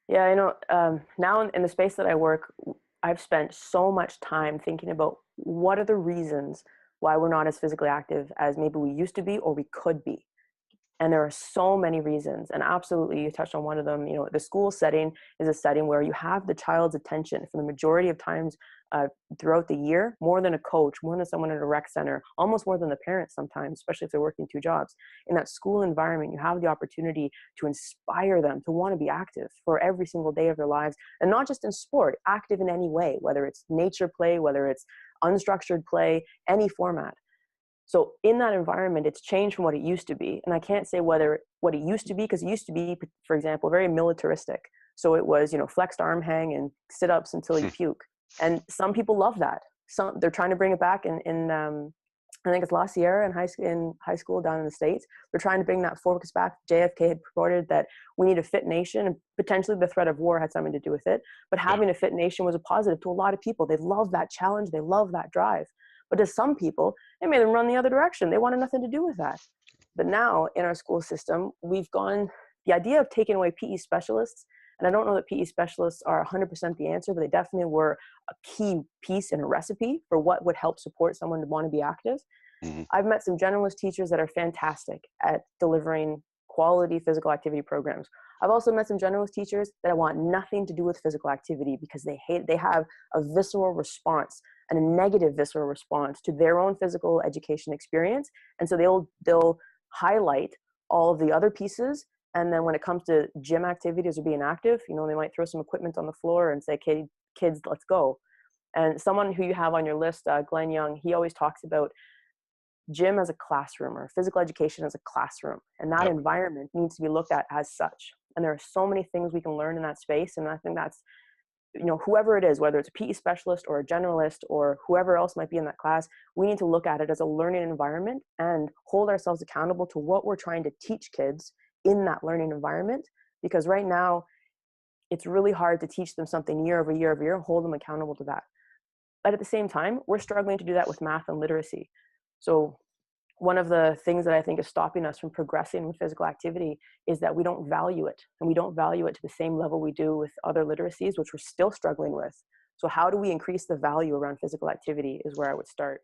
Yeah, I know. Now in the space that I work, I've spent so much time thinking about what are the reasons why we're not as physically active as maybe we used to be or we could be. And there are so many reasons. And absolutely, you touched on one of them. You know, the school setting is a setting where you have the child's attention for the majority of times uh, throughout the year, more than a coach, more than someone at a rec center, almost more than the parents sometimes, especially if they're working two jobs. In that school environment, you have the opportunity to inspire them to want to be active for every single day of their lives. And not just in sport, active in any way, whether it's nature play, whether it's unstructured play, any format. So in that environment, it's changed from what it used to be. And I can't say whether what it used to be, because it used to be, for example, very militaristic. So it was, you know, flexed arm hang and sit ups until you puke. And some people love that. Some they're trying to bring it back in I think it's La Sierra in high school down in the States. They're trying to bring that focus back. JFK had purported that we need a fit nation, and potentially the threat of war had something to do with it. But Yeah. having a fit nation was a positive to a lot of people. They love that challenge. They love that drive. But to some people, it made them run the other direction. They wanted nothing to do with that. But now in our school system, we've gone the idea of taking away PE specialists, and I don't know that PE specialists are 100% the answer, but they definitely were a key piece in a recipe for what would help support someone to want to be active. Hmm. I've met some generalist teachers that are fantastic at delivering quality physical activity programs. I've also met some generalist teachers that want nothing to do with physical activity because they have a visceral response and a negative visceral response to their own physical education experience. And so they'll highlight all of the other pieces. And then when it comes to gym activities or being active, you know, they might throw some equipment on the floor and say, "Okay, kids, let's go." And someone who you have on your list, Glenn Young, he always talks about gym as a classroom or physical education as a classroom. And that Yep. environment needs to be looked at as such. And there are so many things we can learn in that space. And I think that's, you know, whoever it is, whether it's a PE specialist or a generalist or whoever else might be in that class, we need to look at it as a learning environment and hold ourselves accountable to what we're trying to teach kids in that learning environment. Because right now, it's really hard to teach them something year over year over year, hold them accountable to that. But at the same time, we're struggling to do that with math and literacy. So one of the things that I think is stopping us from progressing with physical activity is that we don't value it, and we don't value it to the same level we do with other literacies, which we're still struggling with. So how do we increase the value around physical activity is where I would start.